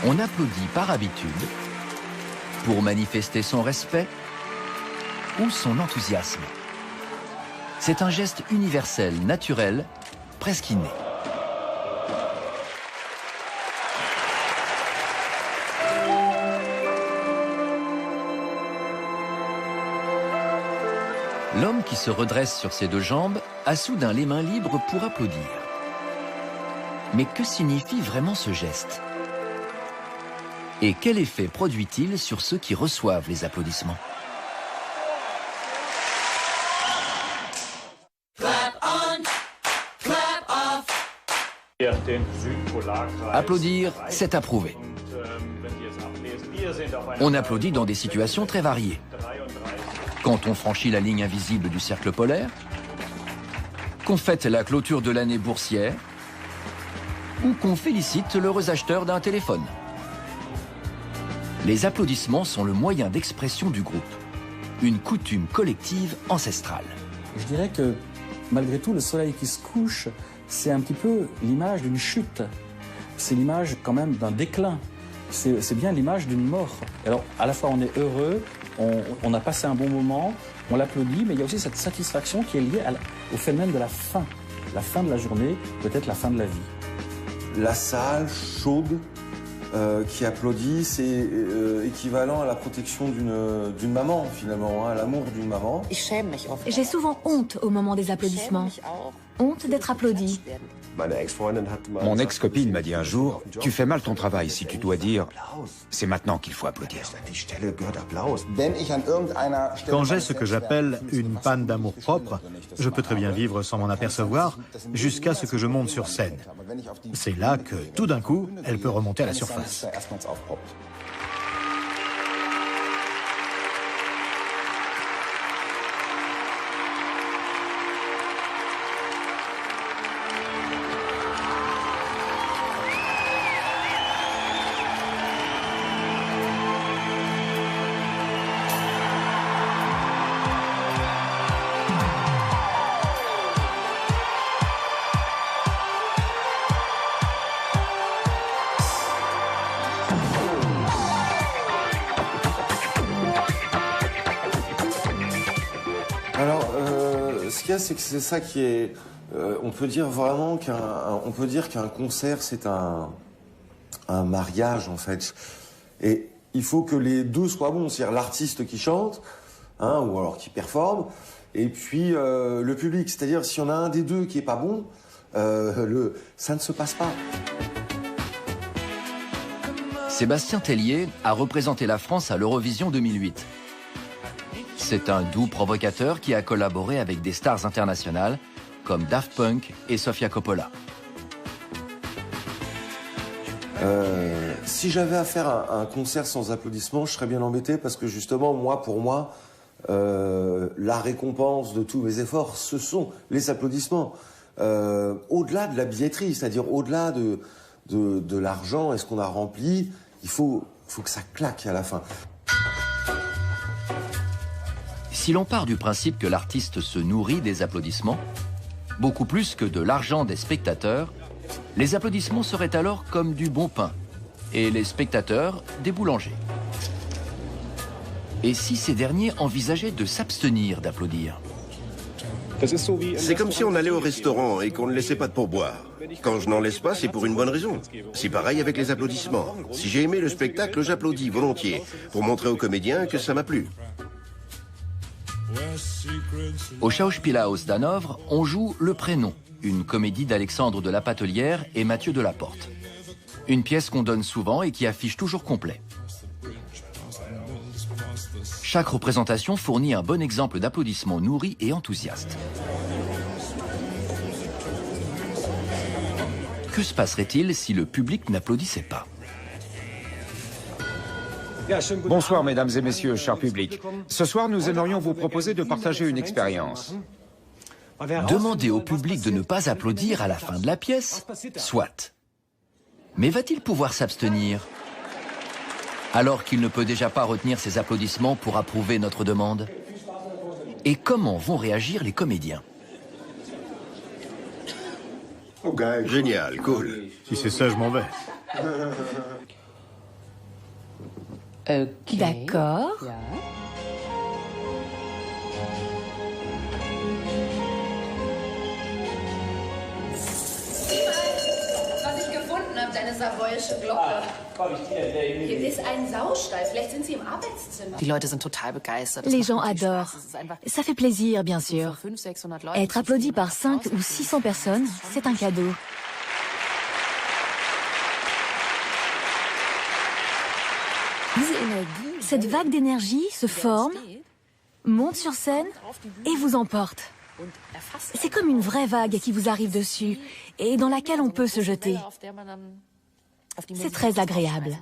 On applaudit par habitude, pour manifester son respect ou son enthousiasme. C'est un geste universel, naturel, presque inné. L'homme qui se redresse sur ses deux jambes a soudain les mains libres pour applaudir. Mais que signifie vraiment ce geste? Et quel effet produit-il sur ceux qui reçoivent les applaudissements? Applaudir, c'est approuver. On applaudit dans des situations très variées. Quand on franchit la ligne invisible du cercle polaire, qu'on fête la clôture de l'année boursière, ou qu'on félicite l'heureux acheteur d'un téléphone. Les applaudissements sont le moyen d'expression du groupe, une coutume collective ancestrale. Je dirais que malgré tout, le soleil qui se couche, c'est un petit peu l'image d'une chute. C'est l'image quand même d'un déclin. C'est bien l'image d'une mort. Alors à la fois on est heureux, on a passé un bon moment, on l'applaudit, mais il y a aussi cette satisfaction qui est liée au phénomène de la fin de la journée, peut-être la fin de la vie. La salle chaude qui applaudit, c'est équivalent à la protection d'une maman, finalement, à l'amour d'une maman. J'ai souvent honte au moment des applaudissements. Honte d'être applaudi. Mon ex-copine m'a dit un jour, « Tu fais mal ton travail si tu dois dire, c'est maintenant qu'il faut applaudir. » Quand j'ai ce que j'appelle une panne d'amour-propre, je peux très bien vivre sans m'en apercevoir jusqu'à ce que je monte sur scène. C'est là que, tout d'un coup, elle peut remonter à la surface. C'est que c'est ça qui est... on peut dire vraiment qu'un concert, c'est un mariage, en fait. Et il faut que les deux soient bons. C'est-à-dire l'artiste qui chante, hein, ou alors qui performe, et puis le public. C'est-à-dire, si on a un des deux qui est pas bon, ça ne se passe pas. Sébastien Tellier a représenté la France à l'Eurovision 2008. C'est un doux provocateur qui a collaboré avec des stars internationales comme Daft Punk et Sofia Coppola. Si j'avais à faire un concert sans applaudissements, je serais bien embêté parce que justement, pour moi, la récompense de tous mes efforts, ce sont les applaudissements. Au-delà de la billetterie, c'est-à-dire au-delà de l'argent et ce qu'on a rempli, il faut que ça claque à la fin. Si l'on part du principe que l'artiste se nourrit des applaudissements, beaucoup plus que de l'argent des spectateurs, les applaudissements seraient alors comme du bon pain, et les spectateurs des boulangers. Et si ces derniers envisageaient de s'abstenir d'applaudir? C'est comme si on allait au restaurant et qu'on ne laissait pas de pourboire. Quand je n'en laisse pas, c'est pour une bonne raison. C'est pareil avec les applaudissements. Si j'ai aimé le spectacle, j'applaudis volontiers, pour montrer aux comédiens que ça m'a plu. Au Schauspielhaus d'Hanovre, on joue Le Prénom, une comédie d'Alexandre de la Patelière et Mathieu Delaporte. Une pièce qu'on donne souvent et qui affiche toujours complet. Chaque représentation fournit un bon exemple d'applaudissements nourris et enthousiastes. Que se passerait-il si le public n'applaudissait pas? Bonsoir mesdames et messieurs, cher public. Ce soir, nous aimerions vous proposer de partager une expérience. Demander au public de ne pas applaudir à la fin de la pièce, soit. Mais va-t-il pouvoir s'abstenir? Alors qu'il ne peut déjà pas retenir ses applaudissements pour approuver notre demande? Et comment vont réagir les comédiens? Génial, cool. Si c'est ça, je m'en vais. D'accord. Deine savoyische Glocke. Hier ist ein Saustall. Vielleicht sind sie im Arbeitszimmer. Die Leute sind total begeistert. Les gens adorent. Ça fait plaisir, bien sûr. Être applaudi par 5 ou 600 personnes, c'est un cadeau. Cette vague d'énergie se forme, monte sur scène et vous emporte. C'est comme une vraie vague qui vous arrive dessus et dans laquelle on peut se jeter. C'est très agréable.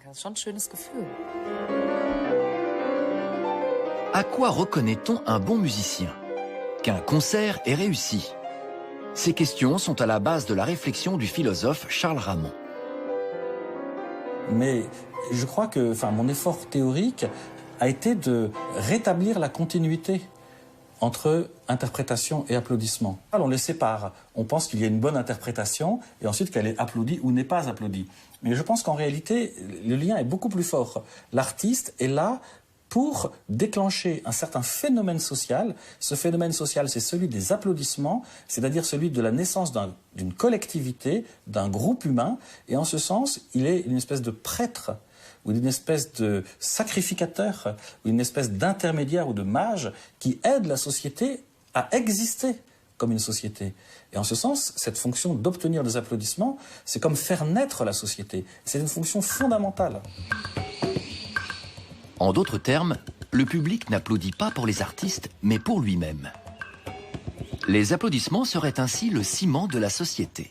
À quoi reconnaît-on un bon musicien? Qu'un concert est réussi? Ces questions sont à la base de la réflexion du philosophe Charles Ramond. Mais je crois que mon effort théorique a été de rétablir la continuité entre interprétation et applaudissement. On les sépare. On pense qu'il y a une bonne interprétation et ensuite qu'elle est applaudie ou n'est pas applaudie. Mais je pense qu'en réalité, le lien est beaucoup plus fort. L'artiste est là pour déclencher un certain phénomène social. Ce phénomène social, c'est celui des applaudissements, c'est-à-dire celui de la naissance d'une collectivité, d'un groupe humain. Et en ce sens, il est une espèce de prêtre ou d'une espèce de sacrificateur, ou une espèce d'intermédiaire ou de mage qui aide la société à exister comme une société. Et en ce sens, cette fonction d'obtenir des applaudissements, c'est comme faire naître la société. C'est une fonction fondamentale. En d'autres termes, le public n'applaudit pas pour les artistes, mais pour lui-même. Les applaudissements seraient ainsi le ciment de la société.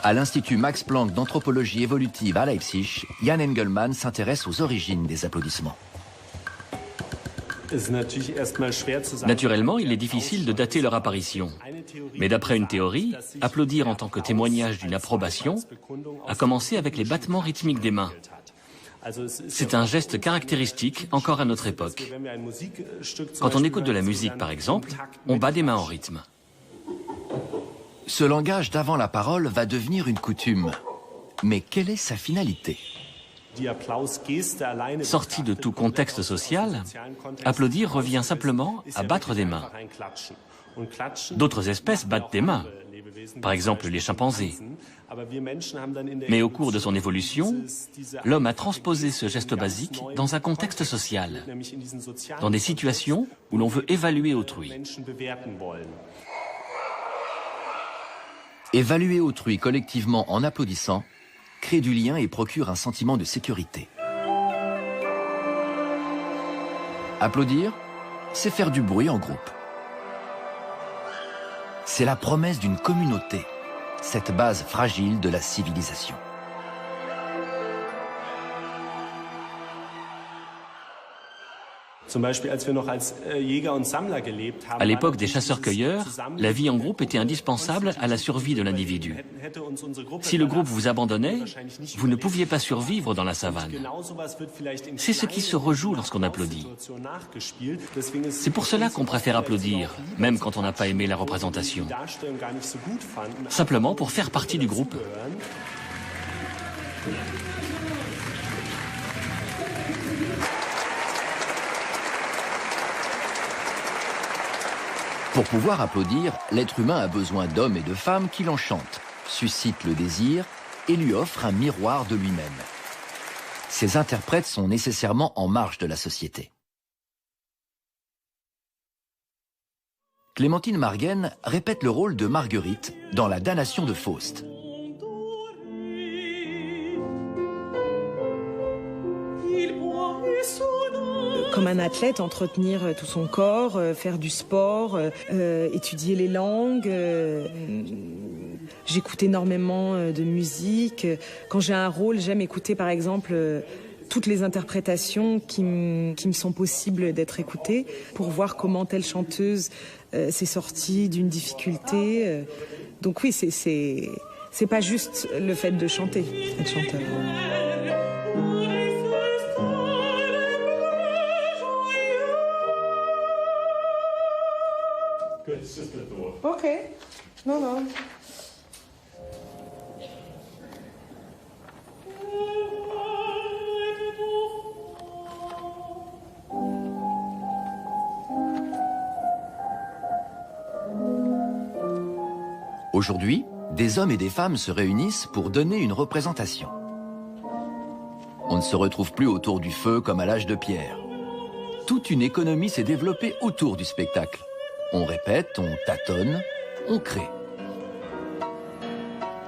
À l'Institut Max Planck d'anthropologie évolutive à Leipzig, Jan Engelmann s'intéresse aux origines des applaudissements. Naturellement, il est difficile de dater leur apparition. Mais d'après une théorie, applaudir en tant que témoignage d'une approbation a commencé avec les battements rythmiques des mains. C'est un geste caractéristique encore à notre époque. Quand on écoute de la musique, par exemple, on bat des mains en rythme. Ce langage d'avant la parole va devenir une coutume. Mais quelle est sa finalité? Sorti de tout contexte social, applaudir revient simplement à battre des mains. D'autres espèces battent des mains, par exemple les chimpanzés. Mais au cours de son évolution, l'homme a transposé ce geste basique dans un contexte social, dans des situations où l'on veut évaluer autrui. Évaluer autrui collectivement en applaudissant crée du lien et procure un sentiment de sécurité. Applaudir, c'est faire du bruit en groupe. C'est la promesse d'une communauté, cette base fragile de la civilisation. À l'époque des chasseurs-cueilleurs, la vie en groupe était indispensable à la survie de l'individu. Si le groupe vous abandonnait, vous ne pouviez pas survivre dans la savane. C'est ce qui se rejoue lorsqu'on applaudit. C'est pour cela qu'on préfère applaudir, même quand on n'a pas aimé la représentation. Simplement pour faire partie du groupe. Pour pouvoir applaudir, l'être humain a besoin d'hommes et de femmes qui l'enchantent, suscitent le désir et lui offrent un miroir de lui-même. Ces interprètes sont nécessairement en marge de la société. Clémentine Margaine répète le rôle de Marguerite dans La damnation de Faust. Comme un athlète, entretenir tout son corps, faire du sport, étudier les langues. J'écoute énormément de musique. Quand j'ai un rôle, j'aime écouter par exemple toutes les interprétations qui me sont possibles d'être écoutées pour voir comment telle chanteuse s'est sortie d'une difficulté. Donc oui, c'est pas juste le fait de chanter, être chanteur. Ok, non. Aujourd'hui, des hommes et des femmes se réunissent pour donner une représentation. On ne se retrouve plus autour du feu comme à l'âge de pierre. Toute une économie s'est développée autour du spectacle. On répète, on tâtonne, on crée.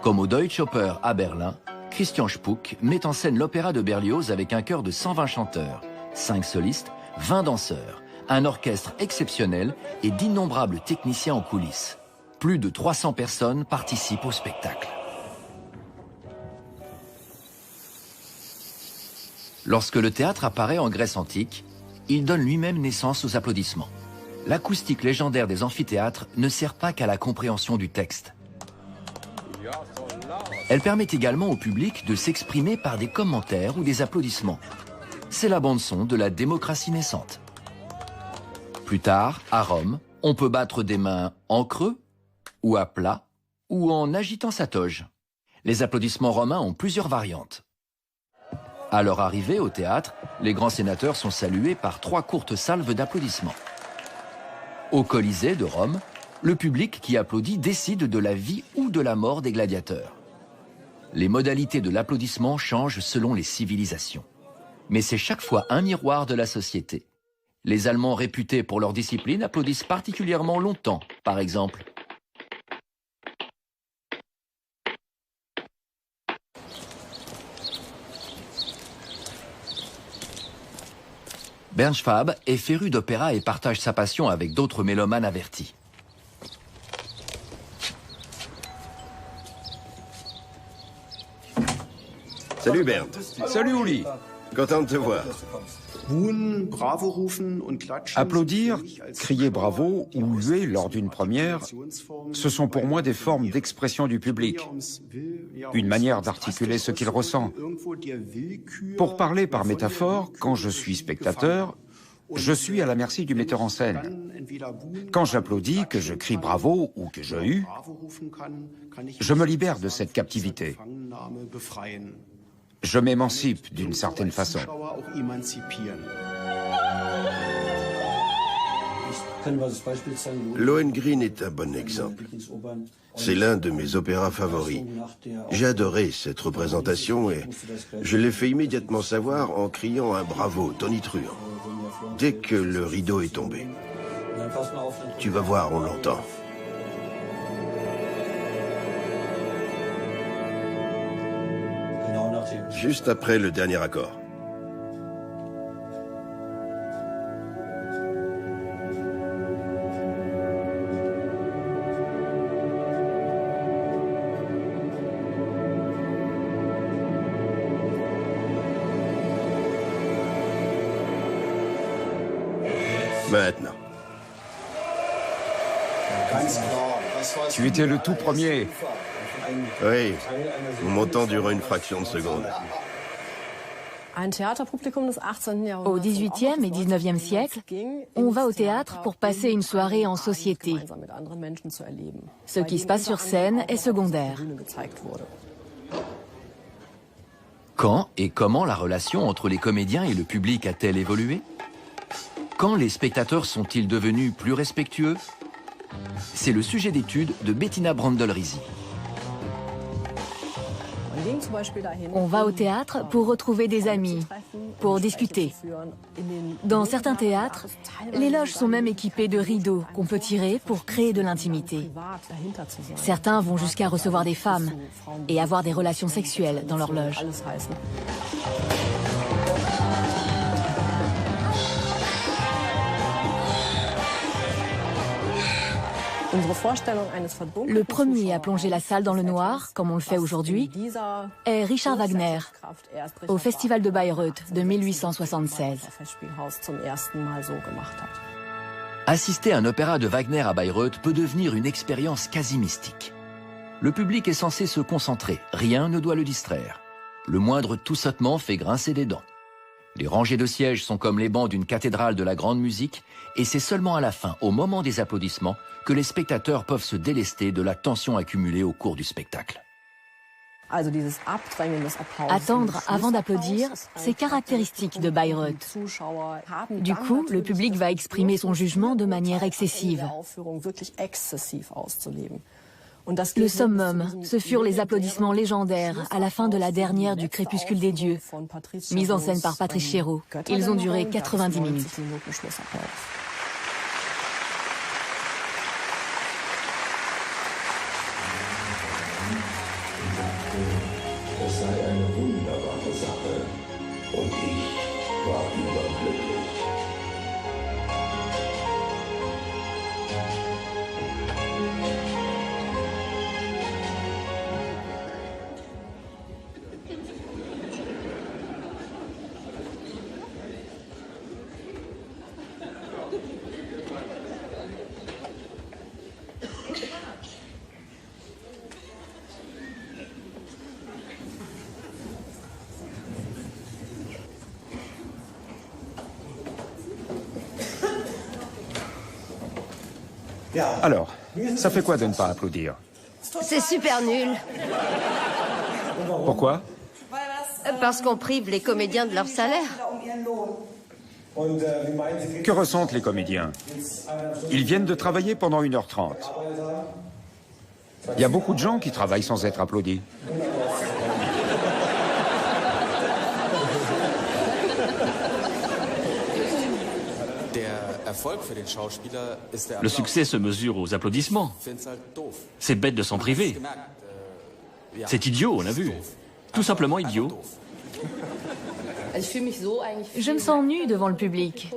Comme au Deutsche Oper à Berlin, Christian Spuck met en scène l'opéra de Berlioz avec un chœur de 120 chanteurs, 5 solistes, 20 danseurs, un orchestre exceptionnel et d'innombrables techniciens en coulisses. Plus de 300 personnes participent au spectacle. Lorsque le théâtre apparaît en Grèce antique, il donne lui-même naissance aux applaudissements. L'acoustique légendaire des amphithéâtres ne sert pas qu'à la compréhension du texte. Elle permet également au public de s'exprimer par des commentaires ou des applaudissements. C'est la bande-son de la démocratie naissante. Plus tard, à Rome, on peut battre des mains en creux, ou à plat, ou en agitant sa toge. Les applaudissements romains ont plusieurs variantes. À leur arrivée au théâtre, les grands sénateurs sont salués par 3 courtes salves d'applaudissements. Au Colisée de Rome, le public qui applaudit décide de la vie ou de la mort des gladiateurs. Les modalités de l'applaudissement changent selon les civilisations. Mais c'est chaque fois un miroir de la société. Les Allemands réputés pour leur discipline applaudissent particulièrement longtemps, par exemple. Bernd Schwab est féru d'opéra et partage sa passion avec d'autres mélomanes avertis. Salut Bernd. Salut Uli. Content de te voir. Applaudir, crier bravo ou huer lors d'une première, ce sont pour moi des formes d'expression du public, une manière d'articuler ce qu'il ressent. Pour parler par métaphore, quand je suis spectateur, je suis à la merci du metteur en scène. Quand j'applaudis, que je crie bravo ou que je hue, je me libère de cette captivité. Je m'émancipe d'une certaine façon. Lohengrin est un bon exemple. C'est l'un de mes opéras favoris. J'ai adoré cette représentation et je l'ai fait immédiatement savoir en criant un bravo tonitruant. Dès que le rideau est tombé. Tu vas voir, on l'entend. Juste après le dernier accord. Maintenant. Tu étais le tout premier. Oui, mon temps dure une fraction de seconde. Au XVIIIe et XIXe siècle, on va au théâtre pour passer une soirée en société. Ce qui se passe sur scène est secondaire. Quand et comment la relation entre les comédiens et le public a-t-elle évolué? Quand les spectateurs sont-ils devenus plus respectueux? C'est le sujet d'étude de Bettina Brandl-Risi. On va au théâtre pour retrouver des amis, pour discuter. Dans certains théâtres, les loges sont même équipées de rideaux qu'on peut tirer pour créer de l'intimité. Certains vont jusqu'à recevoir des femmes et avoir des relations sexuelles dans leur loge. Le premier à plonger la salle dans le noir, comme on le fait aujourd'hui, est Richard Wagner, au Festival de Bayreuth de 1876. Assister à un opéra de Wagner à Bayreuth peut devenir une expérience quasi mystique. Le public est censé se concentrer, rien ne doit le distraire. Le moindre toussotement fait grincer des dents. Les rangées de sièges sont comme les bancs d'une cathédrale de la grande musique, et c'est seulement à la fin, au moment des applaudissements, que les spectateurs peuvent se délester de la tension accumulée au cours du spectacle. Attendre avant d'applaudir, c'est caractéristique de Bayreuth. Du coup, le public va exprimer son jugement de manière excessive. Le summum, ce furent les applaudissements légendaires à la fin de la dernière du Crépuscule des Dieux, mise en scène par Patrice Chéreau. Ils ont duré 90 minutes. Es sei eine wunderbare Sache und ich war überglücklich. Alors, ça fait quoi de ne pas applaudir? C'est super nul. Pourquoi? Parce qu'on prive les comédiens de leur salaire. Que ressentent les comédiens? Ils viennent de travailler pendant 1h30. Il y a beaucoup de gens qui travaillent sans être applaudis. Le succès se mesure aux applaudissements. C'est bête de s'en priver. C'est idiot, on a vu. Tout simplement idiot. Je me sens nue devant le public.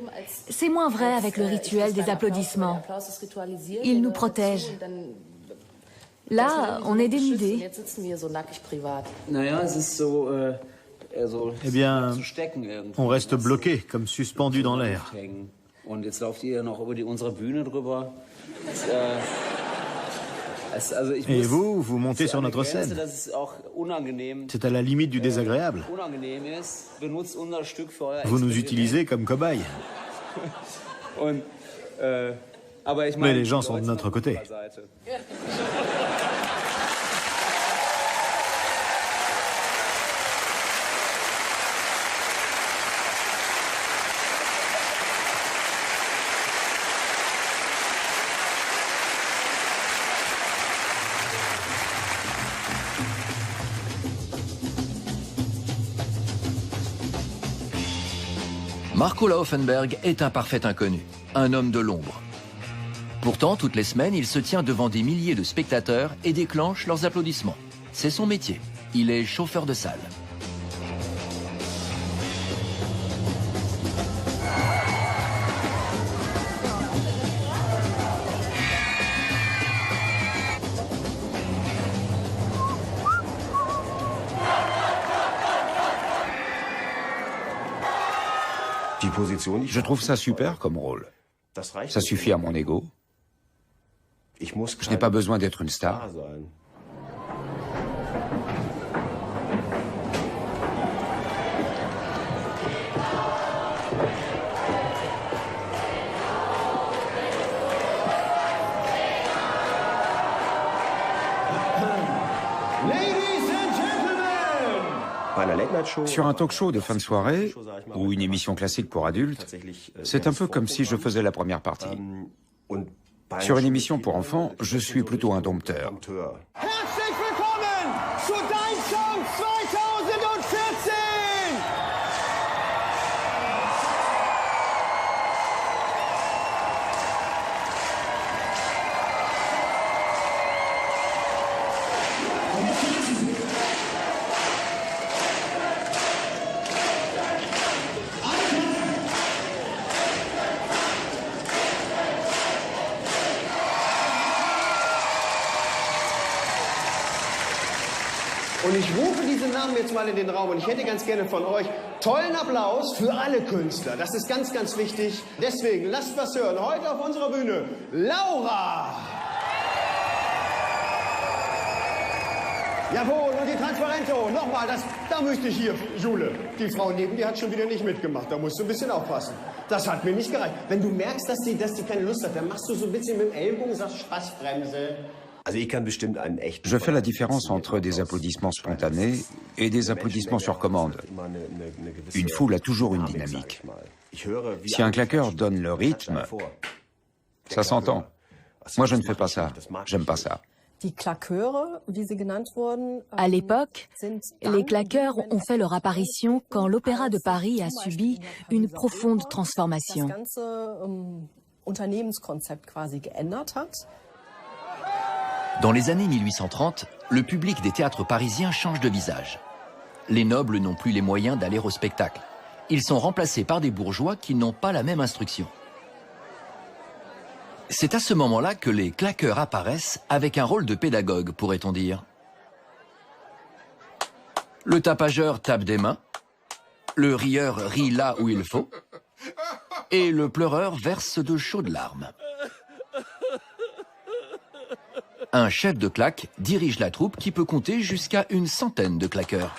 C'est moins vrai avec le rituel des applaudissements. Il nous protège. Là, on est dénudés. Eh bien, on reste bloqué, comme suspendu dans l'air. Et vous, vous montez sur notre scène. C'est à la limite du désagréable. Vous nous utilisez comme cobayes. Mais les gens sont de notre côté. Marco Lauffenberg est un parfait inconnu, un homme de l'ombre. Pourtant, toutes les semaines, il se tient devant des milliers de spectateurs et déclenche leurs applaudissements. C'est son métier. Il est chauffeur de salle. Je trouve ça super comme rôle. Ça suffit à mon ego. Je n'ai pas besoin d'être une star. Sur un talk-show de fin de soirée, ou une émission classique pour adultes, c'est un peu comme si je faisais la première partie. Sur une émission pour enfants, je suis plutôt un dompteur. Und ich rufe diese Namen jetzt mal in den Raum und ich hätte ganz gerne von euch tollen Applaus für alle Künstler. Das ist ganz, ganz wichtig. Deswegen lasst was hören. Heute auf unserer Bühne Laura. Jawohl, und die Transparento. Nochmal, da müsste ich hier, Jule. Die Frau neben dir hat schon wieder nicht mitgemacht. Da musst du ein bisschen aufpassen. Das hat mir nicht gereicht. Wenn du merkst, dass die keine Lust hat, dann machst du so ein bisschen mit dem Ellbogen und sagst Spaßbremse. Je fais la différence entre des applaudissements spontanés et des applaudissements sur commande. Une foule a toujours une dynamique. Si un claqueur donne le rythme, ça s'entend. Moi, je ne fais pas ça. J'aime pas ça. À l'époque, les claqueurs ont fait leur apparition quand l'Opéra de Paris a subi une profonde transformation. Dans les années 1830, le public des théâtres parisiens change de visage. Les nobles n'ont plus les moyens d'aller au spectacle. Ils sont remplacés par des bourgeois qui n'ont pas la même instruction. C'est à ce moment-là que les claqueurs apparaissent avec un rôle de pédagogue, pourrait-on dire. Le tapageur tape des mains, le rieur rit là où il faut, et le pleureur verse de chaudes larmes. Un chef de claque dirige la troupe qui peut compter jusqu'à une centaine de claqueurs.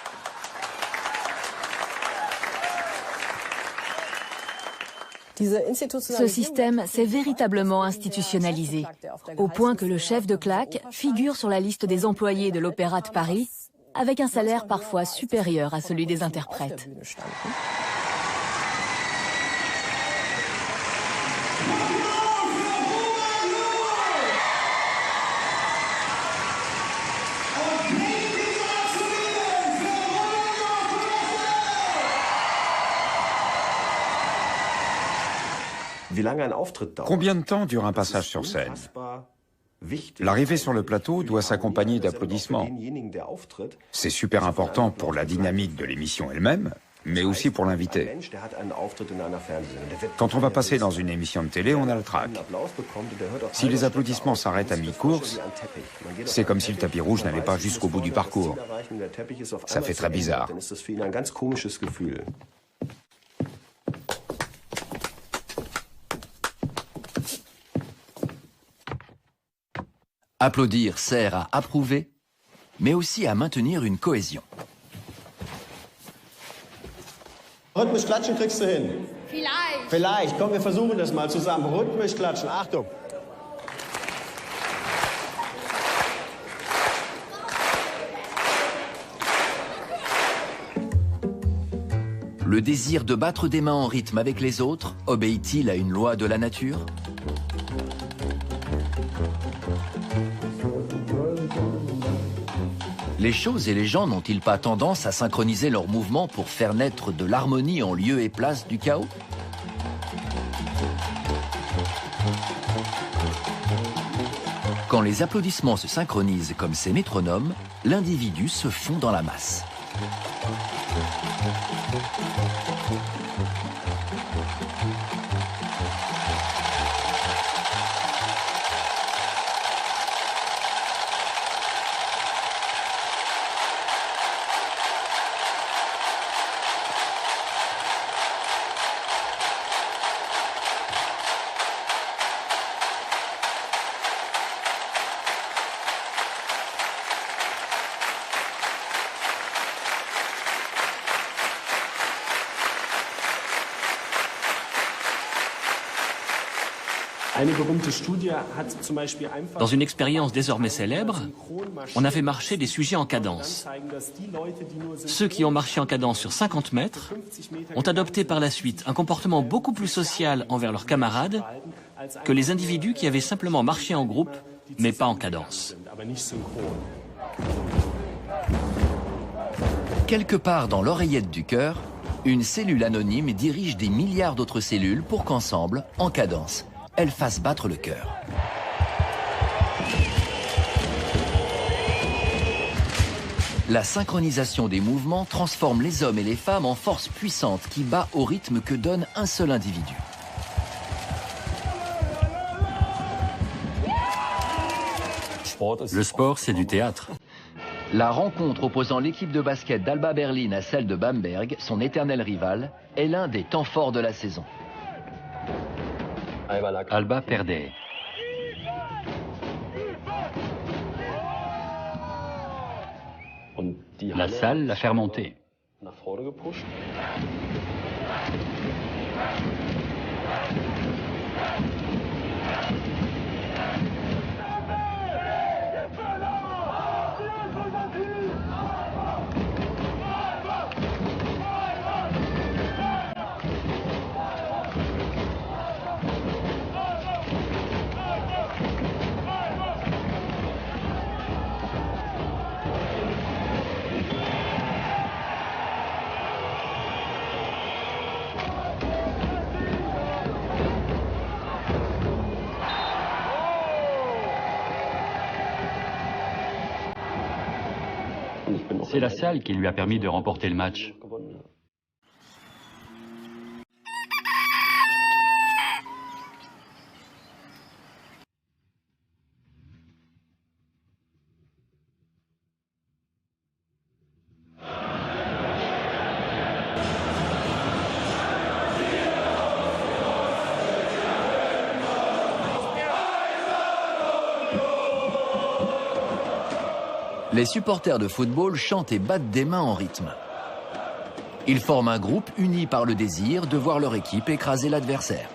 Ce système s'est véritablement institutionnalisé, au point que le chef de claque figure sur la liste des employés de l'Opéra de Paris, avec un salaire parfois supérieur à celui des interprètes. Combien de temps dure un passage sur scène? L'arrivée sur le plateau doit s'accompagner d'applaudissements. C'est super important pour la dynamique de l'émission elle-même, mais aussi pour l'invité. Quand on va passer dans une émission de télé, on a le trac. Si les applaudissements s'arrêtent à mi-course, c'est comme si le tapis rouge n'allait pas jusqu'au bout du parcours. Ça fait très bizarre. Applaudir sert à approuver, mais aussi à maintenir une cohésion. Rhythmisch klatschen kriegst du hin. Vielleicht. Vielleicht. Komm, wir versuchen das mal zusammen. Rhythmisch klatschen. Achtung. Le désir de battre des mains en rythme avec les autres obéit-il à une loi de la nature ? Les choses et les gens n'ont-ils pas tendance à synchroniser leurs mouvements pour faire naître de l'harmonie en lieu et place du chaos ? Quand les applaudissements se synchronisent comme ces métronomes, l'individu se fond dans la masse. Dans une expérience désormais célèbre, on a fait marcher des sujets en cadence. Ceux qui ont marché en cadence sur 50 mètres ont adopté par la suite un comportement beaucoup plus social envers leurs camarades que les individus qui avaient simplement marché en groupe, mais pas en cadence. Quelque part dans l'oreillette du cœur, une cellule anonyme dirige des milliards d'autres cellules pour qu'ensemble, en cadence, elles fassent battre le cœur. La synchronisation des mouvements transforme les hommes et les femmes en forces puissantes qui bat au rythme que donne un seul individu. Le sport, c'est du théâtre. La rencontre opposant l'équipe de basket d'Alba Berlin à celle de Bamberg, son éternel rival, est l'un des temps forts de la saison. Alba perdait. La salle l'a fait remonter. C'est la salle qui lui a permis de remporter le match. Les supporters de football chantent et battent des mains en rythme. Ils forment un groupe uni par le désir de voir leur équipe écraser l'adversaire.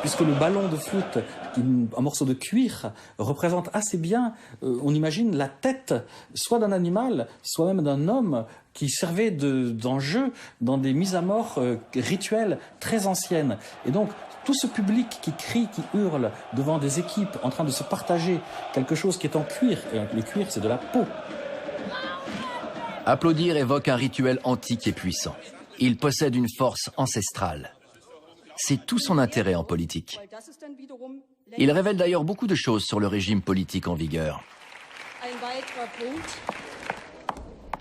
Puisque le ballon de foot, un morceau de cuir, représente assez bien, on imagine la tête, soit d'un animal, soit même d'un homme, qui servait d'enjeu dans des mises à mort rituelles très anciennes. Et donc, tout ce public qui crie, qui hurle devant des équipes en train de se partager quelque chose qui est en cuir, et le cuir c'est de la peau. Applaudir évoque un rituel antique et puissant. Il possède une force ancestrale. C'est tout son intérêt en politique. Il révèle d'ailleurs beaucoup de choses sur le régime politique en vigueur.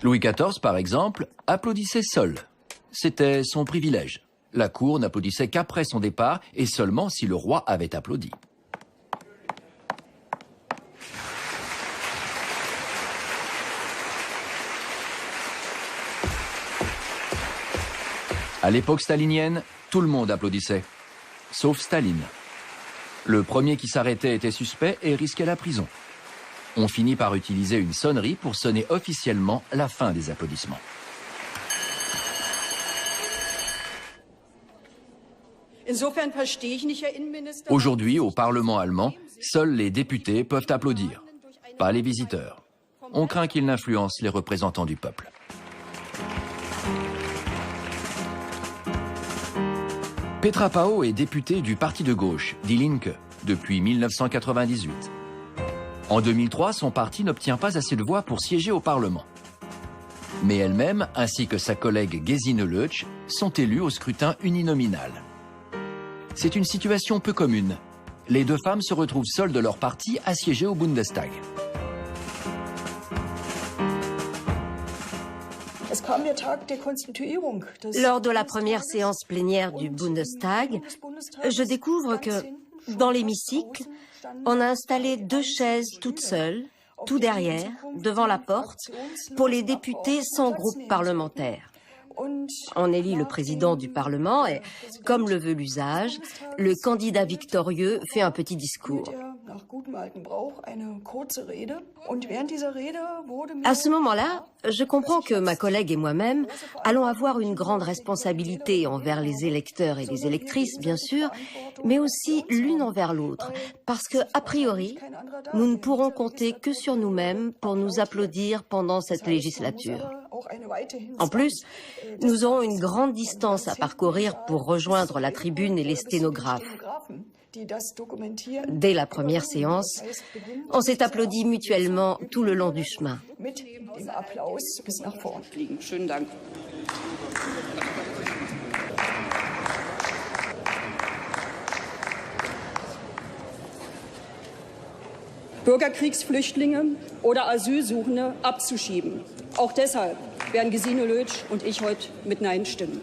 Louis XIV, par exemple, applaudissait seul. C'était son privilège. La cour n'applaudissait qu'après son départ et seulement si le roi avait applaudi. À l'époque stalinienne, tout le monde applaudissait, sauf Staline. Le premier qui s'arrêtait était suspect et risquait la prison. On finit par utiliser une sonnerie pour sonner officiellement la fin des applaudissements. Aujourd'hui, au Parlement allemand, seuls les députés peuvent applaudir, pas les visiteurs. On craint qu'ils n'influencent les représentants du peuple. Petra Pau est députée du parti de gauche, Die Linke, depuis 1998. En 2003, son parti n'obtient pas assez de voix pour siéger au Parlement. Mais elle-même, ainsi que sa collègue Gesine Lötsch, sont élus au scrutin uninominal. C'est une situation peu commune. Les deux femmes se retrouvent seules de leur parti à siéger au Bundestag. Lors de la première séance plénière du Bundestag, je découvre que, dans l'hémicycle, on a installé 2 chaises toutes seules, tout derrière, devant la porte, pour les députés sans groupe parlementaire. On élit le président du Parlement et, comme le veut l'usage, le candidat victorieux fait un petit discours. À ce moment-là, je comprends que ma collègue et moi-même allons avoir une grande responsabilité envers les électeurs et les électrices, bien sûr, mais aussi l'une envers l'autre, parce que, a priori, nous ne pourrons compter que sur nous-mêmes pour nous applaudir pendant cette législature. En plus, nous aurons une grande distance à parcourir pour rejoindre la tribune et les sténographes. Dès la première séance, on s'est applaudi mutuellement tout le long du chemin. Bürgerkriegsflüchtlinge oder Asylsuchende abzuschieben. Auch deshalb werden Gesine Lötsch und ich heute mit Nein stimmen.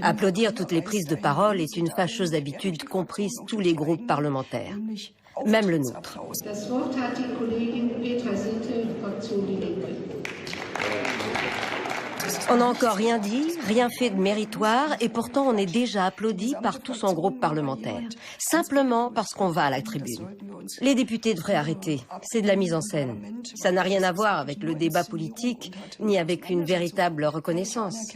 Applaudir toutes les prises de parole est une fâcheuse habitude comprise tous les groupes parlementaires, même le nôtre. On n'a encore rien dit, rien fait de méritoire, et pourtant on est déjà applaudi par tout son groupe parlementaire, simplement parce qu'on va à la tribune. Les députés devraient arrêter, c'est de la mise en scène. Ça n'a rien à voir avec le débat politique, ni avec une véritable reconnaissance.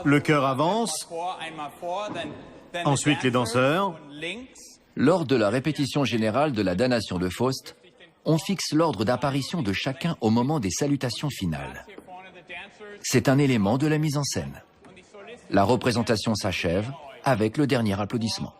Le chœur avance, ensuite les danseurs. Lors de la répétition générale de la damnation de Faust, on fixe l'ordre d'apparition de chacun au moment des salutations finales. C'est un élément de la mise en scène. La représentation s'achève avec le dernier applaudissement.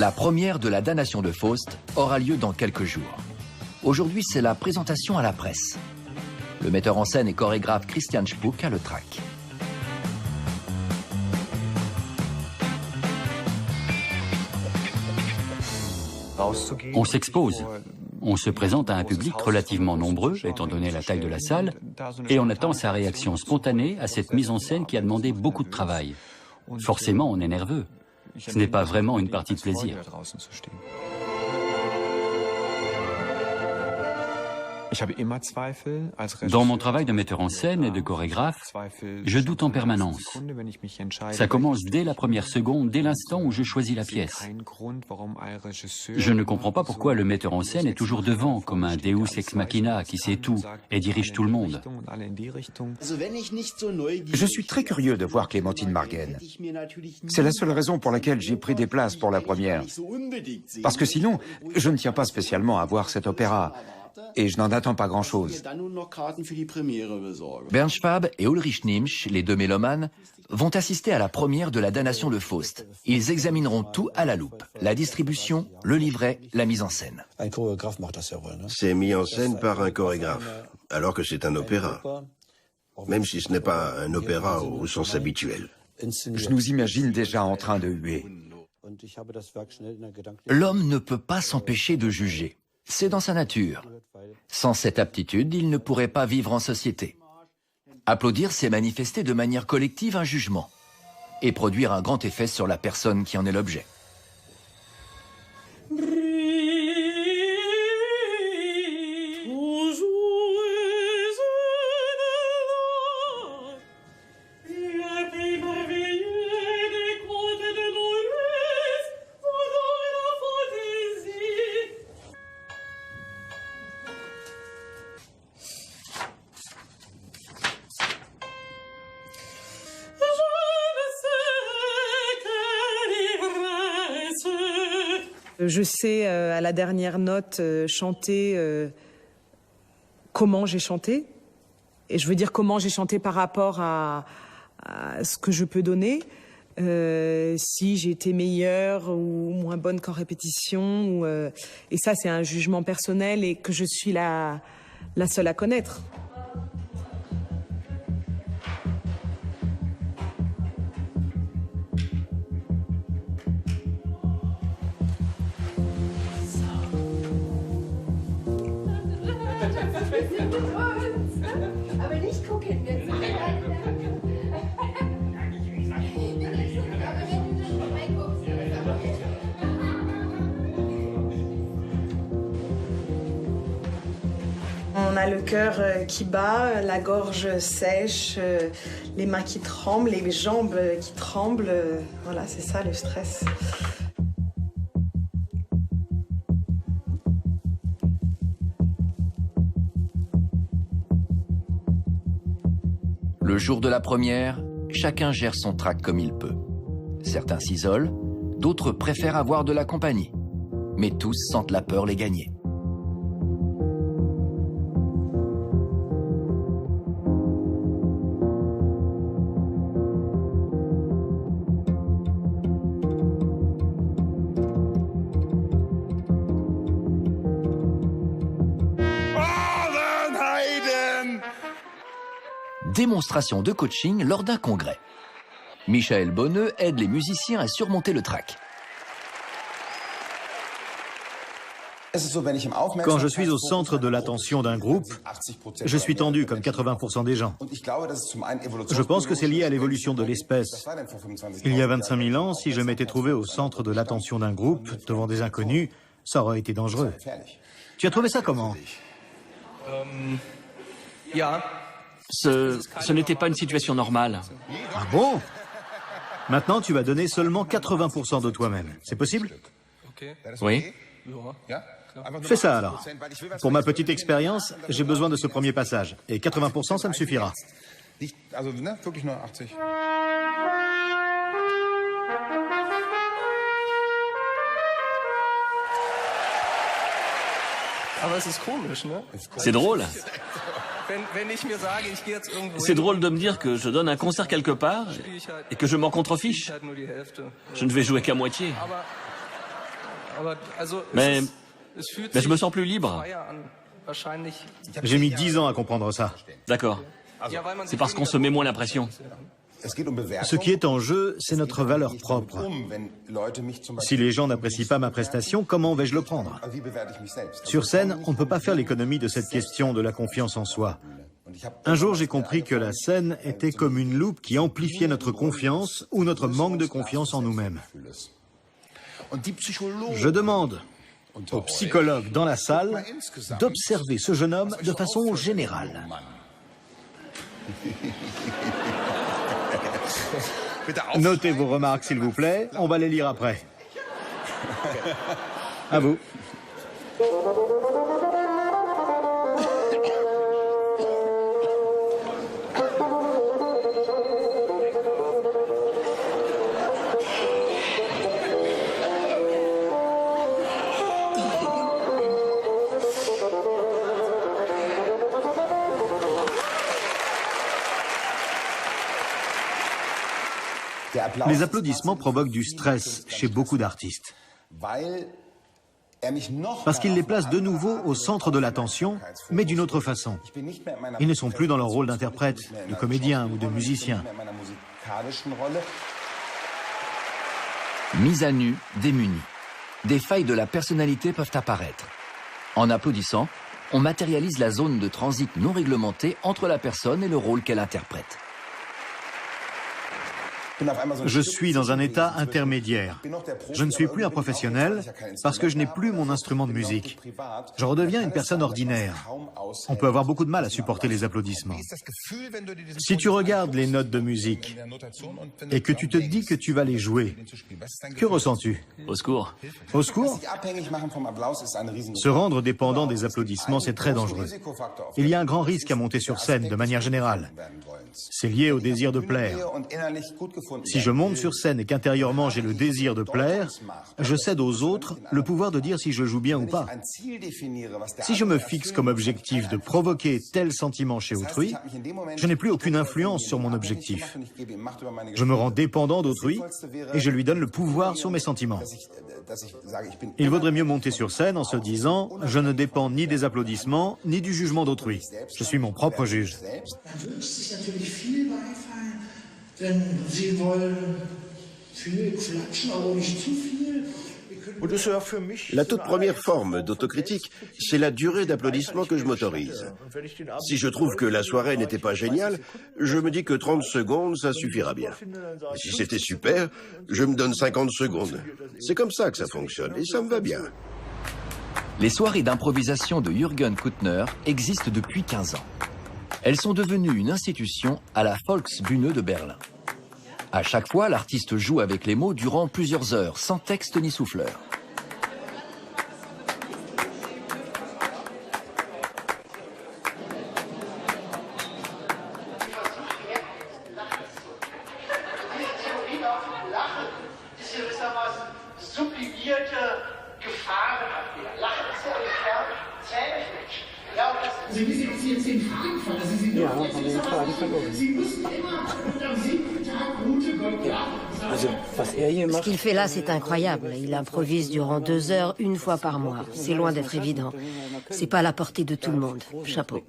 La première de la damnation de Faust aura lieu dans quelques jours. Aujourd'hui, c'est la présentation à la presse. Le metteur en scène et chorégraphe Christian Spook a le trac. On s'expose. On se présente à un public relativement nombreux, étant donné la taille de la salle, et on attend sa réaction spontanée à cette mise en scène qui a demandé beaucoup de travail. Forcément, on est nerveux. Ce n'est pas vraiment une partie de plaisir. Dans mon travail de metteur en scène et de chorégraphe, je doute en permanence. Ça commence dès la première seconde, dès l'instant où je choisis la pièce. Je ne comprends pas pourquoi le metteur en scène est toujours devant, comme un Deus ex machina qui sait tout et dirige tout le monde. Je suis très curieux de voir Clémentine Margaine. C'est la seule raison pour laquelle j'ai pris des places pour la première. Parce que sinon, je ne tiens pas spécialement à voir cet opéra. Et je n'en attends pas grand-chose. Bernd Schwab et Ulrich Nimsch, les deux mélomanes, vont assister à la première de la damnation de Faust. Ils examineront tout à la loupe. La distribution, le livret, la mise en scène. C'est mis en scène par un chorégraphe, alors que c'est un opéra. Même si ce n'est pas un opéra au sens habituel. Je nous imagine déjà en train de huer. L'homme ne peut pas s'empêcher de juger. C'est dans sa nature. Sans cette aptitude, il ne pourrait pas vivre en société. Applaudir, c'est manifester de manière collective un jugement et produire un grand effet sur la personne qui en est l'objet. Je sais à la dernière note chanter comment j'ai chanté. Et je veux dire comment j'ai chanté par rapport à ce que je peux donner. Si j'ai été meilleure ou moins bonne qu'en répétition. Et ça, c'est un jugement personnel et que je suis la seule à connaître. On a le cœur qui bat, la gorge sèche, les mains qui tremblent, les jambes qui tremblent. Voilà, c'est ça le stress. Le jour de la première, chacun gère son trac comme il peut. Certains s'isolent, d'autres préfèrent avoir de la compagnie. Mais tous sentent la peur les gagner. Démonstration de coaching lors d'un congrès. Michael Bonneux aide les musiciens à surmonter le trac. Quand je suis au centre de l'attention d'un groupe, je suis tendu comme 80% des gens. Je pense que c'est lié à l'évolution de l'espèce. Il y a 25 000 ans, si je m'étais trouvé au centre de l'attention d'un groupe, devant des inconnus, ça aurait été dangereux. Tu as trouvé ça comment? Ce n'était pas une situation normale. Ah bon? Maintenant, tu vas donner seulement 80% de toi-même. C'est possible? Oui. Fais ça alors. Pour ma petite expérience, j'ai besoin de ce premier passage. Et 80%, ça me suffira. C'est drôle. C'est drôle de me dire que je donne un concert quelque part et que je m'en contrefiche. Je ne vais jouer qu'à moitié. Mais je me sens plus libre. J'ai mis 10 ans à comprendre ça. D'accord. C'est parce qu'on se met moins la pression. Ce qui est en jeu, c'est notre valeur propre. Si les gens n'apprécient pas ma prestation, comment vais-je le prendre? Sur scène, on ne peut pas faire l'économie de cette question de la confiance en soi. Un jour, j'ai compris que la scène était comme une loupe qui amplifiait notre confiance ou notre manque de confiance en nous-mêmes. Je demande aux psychologues dans la salle d'observer ce jeune homme de façon générale. Notez vos remarques, s'il vous plaît. On va les lire après. À vous. Les applaudissements provoquent du stress chez beaucoup d'artistes. Parce qu'ils les placent de nouveau au centre de l'attention, mais d'une autre façon. Ils ne sont plus dans leur rôle d'interprète, de comédien ou de musicien. Mise à nu, démunie. Des failles de la personnalité peuvent apparaître. En applaudissant, on matérialise la zone de transit non réglementée entre la personne et le rôle qu'elle interprète. Je suis dans un état intermédiaire. Je ne suis plus un professionnel parce que je n'ai plus mon instrument de musique. Je redeviens une personne ordinaire. On peut avoir beaucoup de mal à supporter les applaudissements. Si tu regardes les notes de musique et que tu te dis que tu vas les jouer, que ressens-tu? Au secours. Au secours? Se rendre dépendant des applaudissements, c'est très dangereux. Il y a un grand risque à monter sur scène de manière générale. C'est lié au désir de plaire. Si je monte sur scène et qu'intérieurement j'ai le désir de plaire, je cède aux autres le pouvoir de dire si je joue bien ou pas. Si je me fixe comme objectif de provoquer tel sentiment chez autrui, je n'ai plus aucune influence sur mon objectif. Je me rends dépendant d'autrui et je lui donne le pouvoir sur mes sentiments. Il vaudrait mieux monter sur scène en se disant « Je ne dépends ni des applaudissements, ni du jugement d'autrui. Je suis mon propre juge. » La toute première forme d'autocritique, c'est la durée d'applaudissement que je m'autorise. Si je trouve que la soirée n'était pas géniale, je me dis que 30 secondes, ça suffira bien. Et si c'était super, je me donne 50 secondes. C'est comme ça que ça fonctionne, et ça me va bien. Les soirées d'improvisation de Jürgen Kuttner existent depuis 15 ans. Elles sont devenues une institution à la Volksbühne de Berlin. À chaque fois, l'artiste joue avec les mots durant plusieurs heures, sans texte ni souffleur. Ce qu'il fait là, c'est incroyable. Il improvise durant 2 heures, une fois par mois. C'est loin d'être évident. C'est pas à la portée de tout le monde. Chapeau.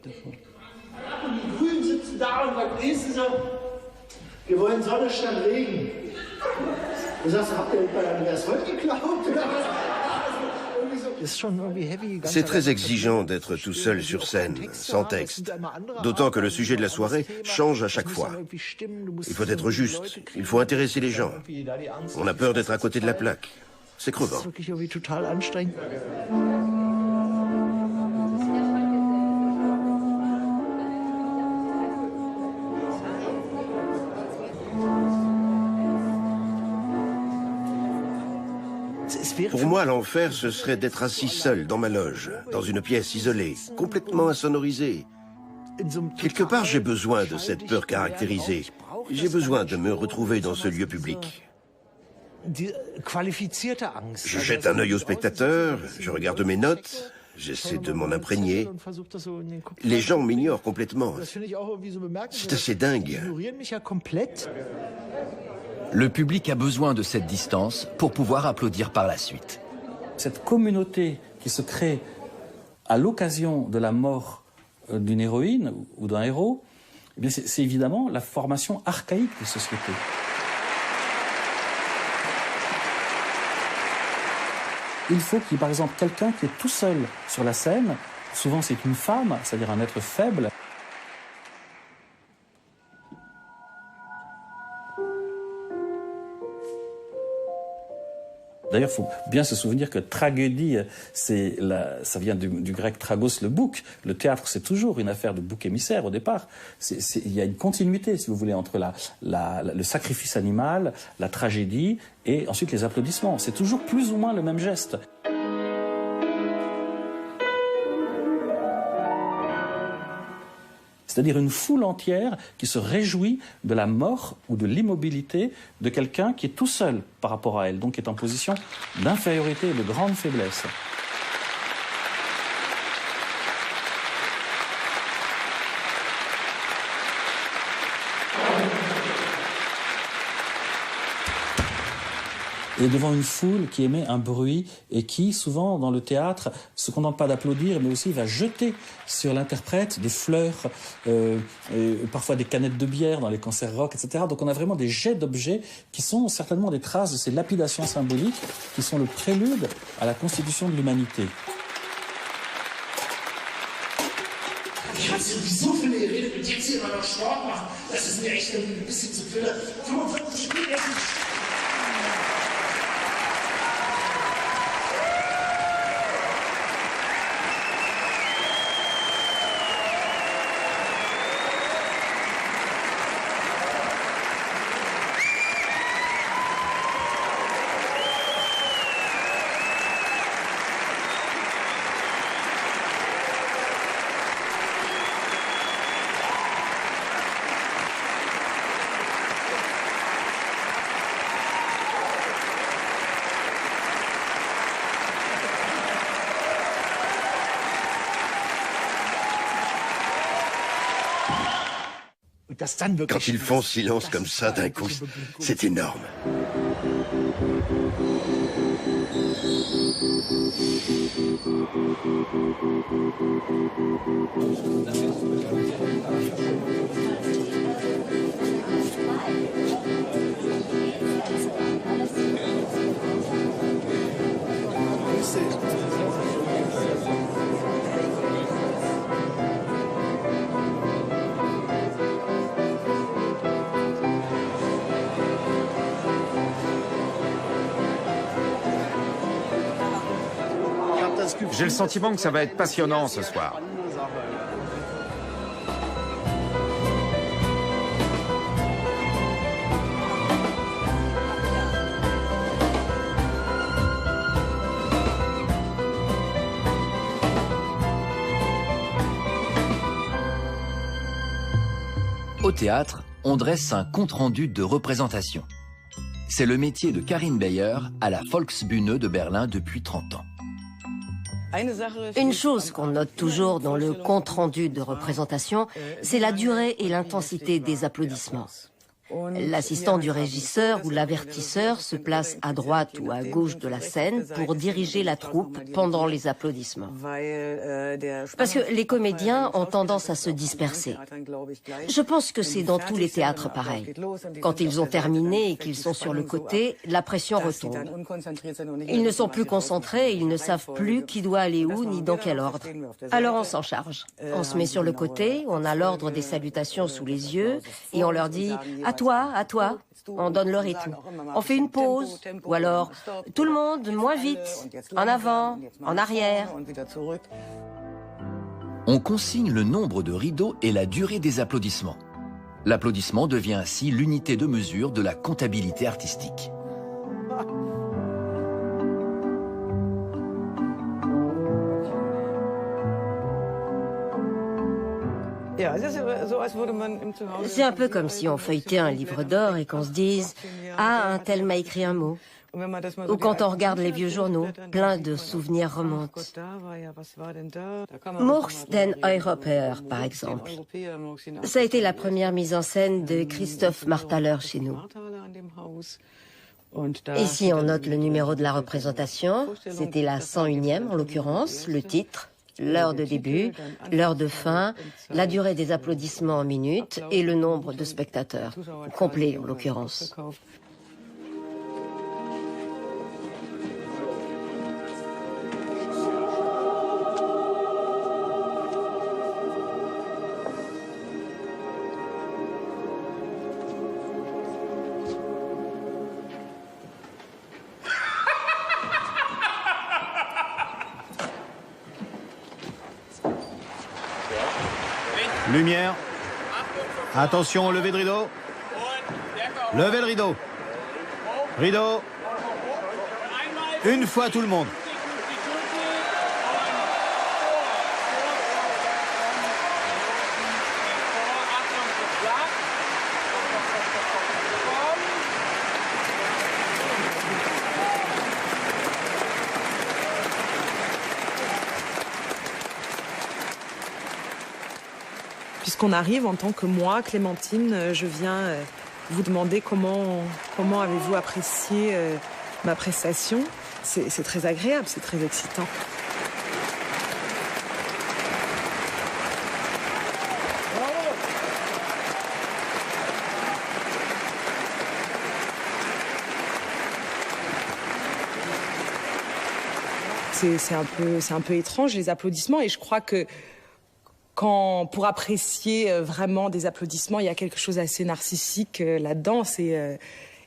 C'est très exigeant d'être tout seul sur scène, sans texte. D'autant que le sujet de la soirée change à chaque fois. Il faut être juste, il faut intéresser les gens. On a peur d'être à côté de la plaque. C'est crevant. Pour moi, l'enfer, ce serait d'être assis seul dans ma loge, dans une pièce isolée, complètement insonorisée. Quelque part, j'ai besoin de cette peur caractérisée. J'ai besoin de me retrouver dans ce lieu public. Je jette un œil au spectateur, je regarde mes notes, j'essaie de m'en imprégner. Les gens m'ignorent complètement. C'est assez dingue. Le public a besoin de cette distance pour pouvoir applaudir par la suite. Cette communauté qui se crée à l'occasion de la mort d'une héroïne ou d'un héros, eh bien c'est évidemment la formation archaïque des sociétés. Il faut qu'il y ait par exemple quelqu'un qui est tout seul sur la scène, souvent c'est une femme, c'est-à-dire un être faible. D'ailleurs, il faut bien se souvenir que tragédie, ça vient du grec tragos, le bouc. Le théâtre, c'est toujours une affaire de bouc émissaire au départ. Il y a une continuité, si vous voulez, entre le sacrifice animal, la tragédie et ensuite les applaudissements. C'est toujours plus ou moins le même geste. C'est-à-dire une foule entière qui se réjouit de la mort ou de l'immobilité de quelqu'un qui est tout seul par rapport à elle, donc qui est en position d'infériorité et de grande faiblesse. Et devant une foule qui émet un bruit et qui, souvent dans le théâtre, se contente pas d'applaudir, mais aussi va jeter sur l'interprète des fleurs, parfois des canettes de bière dans les concerts rock, etc. Donc on a vraiment des jets d'objets qui sont certainement des traces de ces lapidations symboliques qui sont le prélude à la constitution de l'humanité. Ich habe sowieso viel geredet und jetzt hier immer noch Sport machen. Das ist mir echt ein bisschen zu viel. 45 Minuten. Quand ils font silence comme ça d'un coup, c'est énorme. J'ai le sentiment que ça va être passionnant ce soir. Au théâtre, on dresse un compte-rendu de représentation. C'est le métier de Karin Beyer à la Volksbühne de Berlin depuis 30 ans. Une chose qu'on note toujours dans le compte-rendu de représentation, c'est la durée et l'intensité des applaudissements. L'assistant du régisseur ou l'avertisseur se place à droite ou à gauche de la scène pour diriger la troupe pendant les applaudissements. Parce que les comédiens ont tendance à se disperser. Je pense que c'est dans tous les théâtres pareil. Quand ils ont terminé et qu'ils sont sur le côté, la pression retombe. Ils ne sont plus concentrés, ils ne savent plus qui doit aller où ni dans quel ordre. Alors on s'en charge. On se met sur le côté, on a l'ordre des salutations sous les yeux et on leur dit « à toi, on donne le rythme. On fait une pause, ou alors tout le monde moins vite, en avant, en arrière. » On consigne le nombre de rideaux et la durée des applaudissements. L'applaudissement devient ainsi l'unité de mesure de la comptabilité artistique. C'est un peu comme si on feuilletait un livre d'or et qu'on se dise « Ah, un tel m'a écrit un mot ». Ou quand on regarde les vieux journaux, plein de souvenirs remontent. Murks den Europäer, par exemple. Ça a été la première mise en scène de Christoph Marthaler chez nous. Ici, on note le numéro de la représentation. C'était la 101e en l'occurrence, le titre, l'heure de début, l'heure de fin, la durée des applaudissements en minutes et le nombre de spectateurs, complet en l'occurrence. Lumière. Attention, levée de rideau. Levez le rideau. Rideau. Une fois tout le monde. Puisqu'on arrive en tant que moi, Clémentine, je viens vous demander comment avez-vous apprécié ma prestation. C'est très agréable, c'est très excitant. C'est un peu étrange les applaudissements et je crois que pour apprécier vraiment des applaudissements, il y a quelque chose d'assez narcissique là-dedans. C'est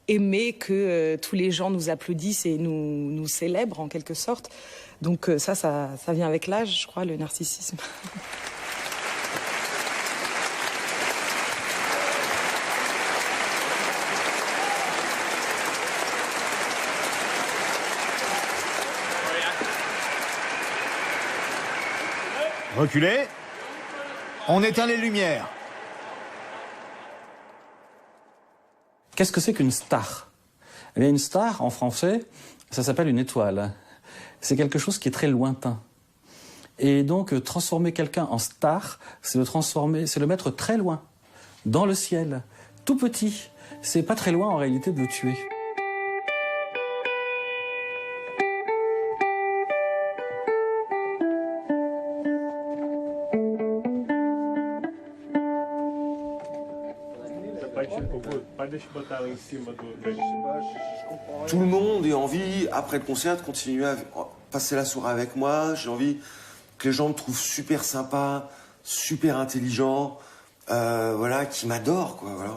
aimer que tous les gens nous applaudissent et nous célèbrent en quelque sorte. Donc ça vient avec l'âge, je crois, le narcissisme. Reculez. On éteint les lumières. Qu'est-ce que c'est qu'une star? Eh bien, une star, en français, ça s'appelle une étoile. C'est quelque chose qui est très lointain. Et donc, transformer quelqu'un en star, c'est le mettre très loin, dans le ciel, tout petit. C'est pas très loin, en réalité, de le tuer. Tout le monde a envie, après le concert, de continuer à passer la soirée avec moi. J'ai envie que les gens me trouvent super sympa, super intelligent, voilà, qui m'adorent, quoi, voilà.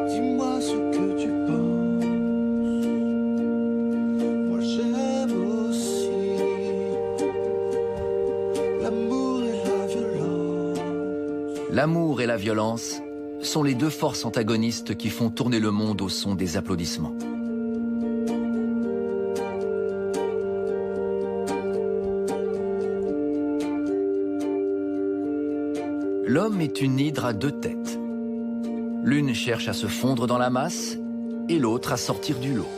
Dis-moi ce que tu penses. Moi j'aime aussi l'amour et la violence. L'amour et la violence sont les deux forces antagonistes qui font tourner le monde au son des applaudissements. L'homme est une hydre à deux têtes. L'une cherche à se fondre dans la masse et l'autre à sortir du lot.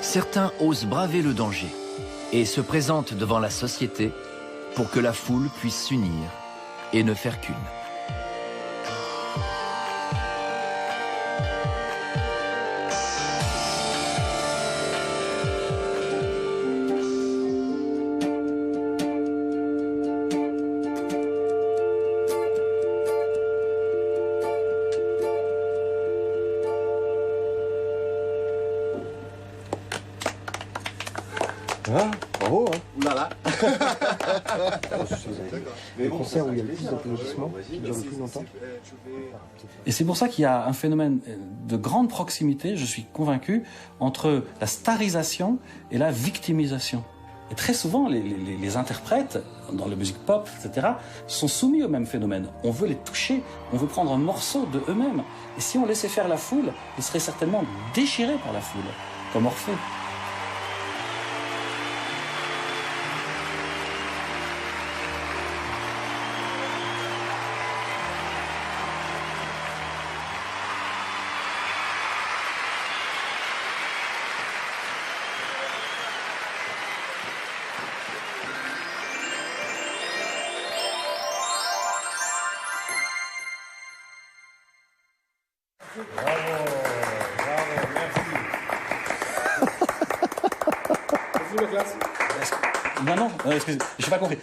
Certains osent braver le danger et se présentent devant la société pour que la foule puisse s'unir et ne faire qu'une. Ah, bravo, hein. Oulala. Le concert où il y a le plus d'applaudissements, qui dure le plus longtemps. Et c'est pour ça qu'il y a un phénomène de grande proximité, je suis convaincu, entre la starisation et la victimisation. Et très souvent, les interprètes, dans la musique pop, etc., sont soumis au même phénomène. On veut les toucher, on veut prendre un morceau de eux-mêmes. Et si on laissait faire la foule, ils seraient certainement déchirés par la foule, comme Orphée. Merci. Non, excusez, je n'ai pas compris.